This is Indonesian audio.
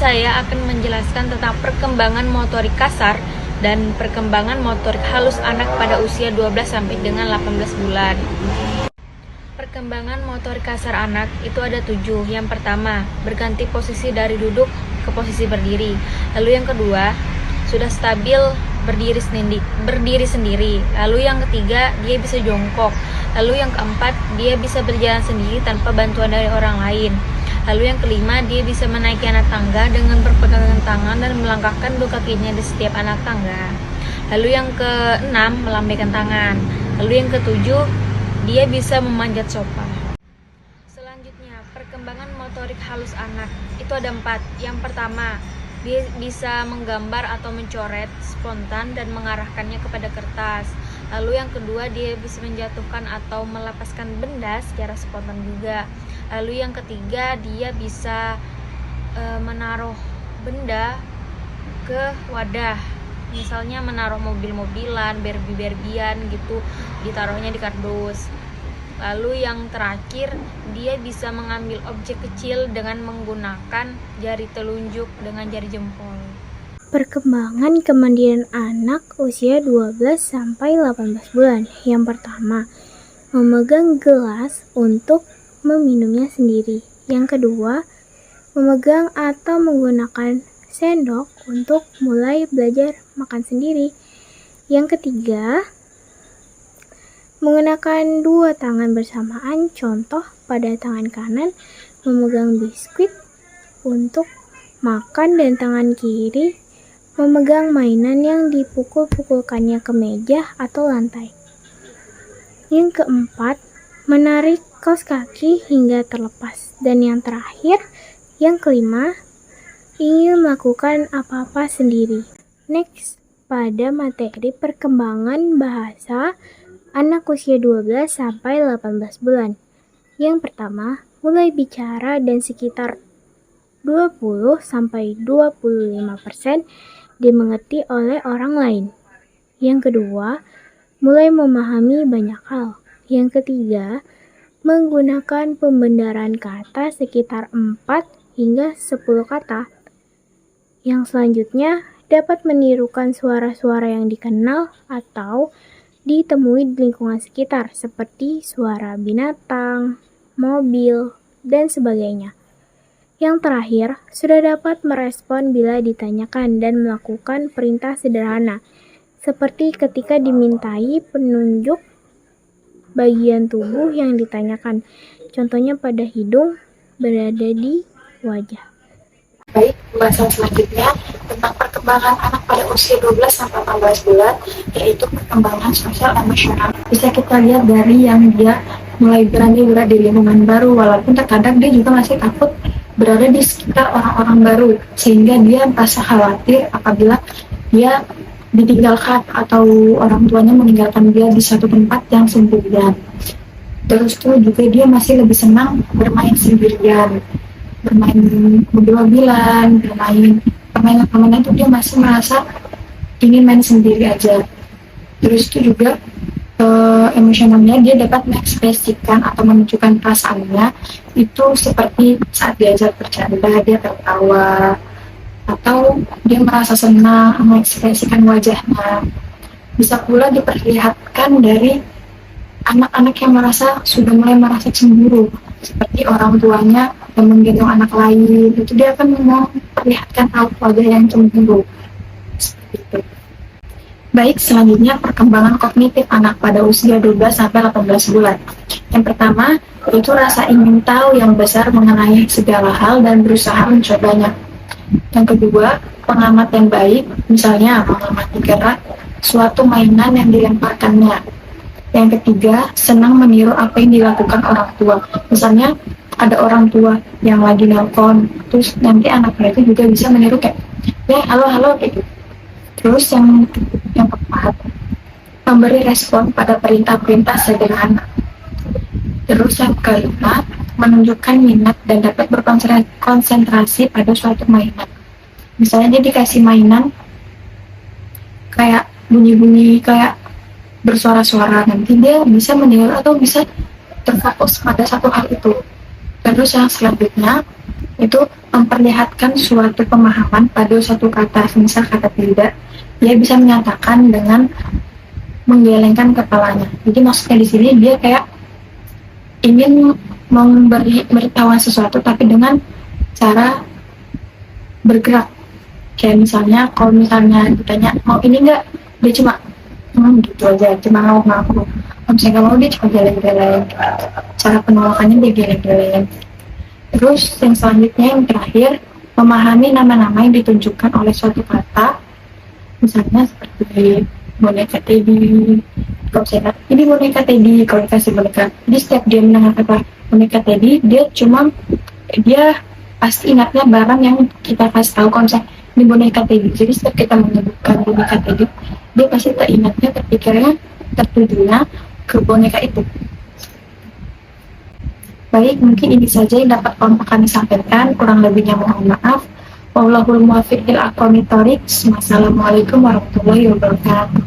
saya akan menjelaskan tentang perkembangan motorik kasar dan perkembangan motorik halus anak pada usia 12 sampai dengan 18 bulan. Perkembangan motorik kasar anak itu ada 7. Yang pertama, berganti posisi dari duduk ke posisi berdiri. Lalu yang kedua, sudah stabil berdiri sendiri. Lalu yang ketiga, dia bisa jongkok. Lalu yang keempat, dia bisa berjalan sendiri tanpa bantuan dari orang lain. Lalu yang kelima, dia bisa menaiki anak tangga dengan berpegangan tangan dan melangkahkan dua kakinya di setiap anak tangga. Lalu yang keenam, melambaikan tangan. Lalu yang ketujuh, dia bisa memanjat sofa. Selanjutnya, perkembangan motorik halus anak itu ada 4. Yang pertama, dia bisa menggambar atau mencoret spontan dan mengarahkannya kepada kertas. Lalu yang kedua, dia bisa menjatuhkan atau melepaskan benda secara spontan juga. Lalu yang ketiga, dia bisa menaruh benda ke wadah. Misalnya menaruh mobil-mobilan, Barbie-Barbian gitu, ditaruhnya di kardus. Lalu yang terakhir, dia bisa mengambil objek kecil dengan menggunakan jari telunjuk dengan jari jempol. Perkembangan kemandirian anak usia 12 sampai 18 bulan. Yang pertama, memegang gelas untuk meminumnya sendiri. Yang kedua, memegang atau menggunakan sendok untuk mulai belajar makan sendiri. Yang ketiga, menggunakan dua tangan bersamaan, contoh pada tangan kanan memegang biskuit untuk makan dan tangan kiri memegang mainan yang dipukul-pukulkannya ke meja atau lantai. Yang keempat, menarik kaos kaki hingga terlepas. Dan yang terakhir, yang kelima, ingin melakukan apa-apa sendiri. Next, pada materi perkembangan bahasa anak usia 12 sampai 18 bulan. Yang pertama, mulai bicara dan sekitar 20 sampai 25% dimengerti oleh orang lain. Yang kedua, mulai memahami banyak hal. Yang ketiga, menggunakan pembenaran kata sekitar 4 hingga 10 kata. Yang selanjutnya, dapat menirukan suara-suara yang dikenal atau ditemui di lingkungan sekitar seperti suara binatang, mobil, dan sebagainya. Yang terakhir, sudah dapat merespon bila ditanyakan dan melakukan perintah sederhana, seperti ketika dimintai penunjuk bagian tubuh yang ditanyakan. Contohnya pada hidung berada di wajah. Baik, pembahasan selanjutnya tentang perkembangan anak pada usia 12 sampai 18 bulan, yaitu perkembangan sosial emosional. Bisa kita lihat dari yang dia mulai berani berada di lingkungan baru, walaupun terkadang dia juga masih takut berada di sekitar orang-orang baru, sehingga dia merasa khawatir apabila dia ditinggalkan atau orang tuanya meninggalkan dia di satu tempat yang sendirian. Terus tuh juga dia masih lebih senang bermain sendirian, bermain mobil-mobilan, bermain permainan-permainan itu dia masih merasa ingin main sendiri aja. Terus itu juga emosionalnya dia dapat mengekspresikan atau menunjukkan perasaannya itu seperti saat diajak bercanda dia tertawa atau dia merasa senang mengekspresikan wajahnya. Bisa pula diperlihatkan dari anak-anak yang sudah mulai merasa cemburu, seperti orang tuanya yang menggendong anak lain, itu dia akan memperlihatkan wajah yang cemburu seperti itu. Baik, selanjutnya perkembangan kognitif anak pada usia 12-18 bulan. Yang pertama, yaitu rasa ingin tahu yang besar mengenai segala hal dan berusaha mencobanya. Yang kedua, pengamat yang baik, misalnya mengamati gerak suatu mainan yang dilemparkannya. Yang ketiga, senang meniru apa yang dilakukan orang tua. Misalnya, ada orang tua yang lagi nelpon, terus nanti anaknya itu juga bisa meniru kayak, ya halo, kayak gitu. Terus yang keempat, memberi respon pada perintah-perintah sederhana. Terus yang kelima, menunjukkan minat dan dapat berkonsentrasi pada suatu mainan. Misalnya dia dikasih mainan kayak bunyi-bunyi kayak bersuara-suara, nanti dia bisa meniru atau bisa terfokus pada satu hal itu. Terus yang selanjutnya, itu memperlihatkan suatu pemahaman pada suatu kata. Misal kata tidak, dia bisa menyatakan dengan menggelengkan kepalanya. Jadi maksudnya di sini dia kayak ingin memberitahuan sesuatu tapi dengan cara bergerak. Kayak misalnya kalau misalnya ditanya mau ini enggak, dia cuma gitu aja, cuma ngaku. Kalau misalnya nggak mau, dia cuma geleng-geleng. Cara penolakannya dia geleng-geleng. Terus yang selanjutnya, yang terakhir, memahami nama-nama yang ditunjukkan oleh suatu kata. Misalnya seperti boneka Teddy. Kalau saya ini boneka Teddy, kalau dikasih boneka. Jadi setiap dia mendengar kata boneka Teddy, dia pasti ingatnya barang yang kita kasih tahu. Kalau misalnya ini boneka Teddy, jadi setiap kita menyebutkan boneka Teddy, dia pasti teringatnya, terpikirnya, tertujunya ke boneka itu. Baik, mungkin ini saja yang dapat kami sampaikan. Kurang lebihnya mohon maaf. Wallahul muwaffiq ila aqwamit thoriq. Wassalamualaikum warahmatullahi wabarakatuh.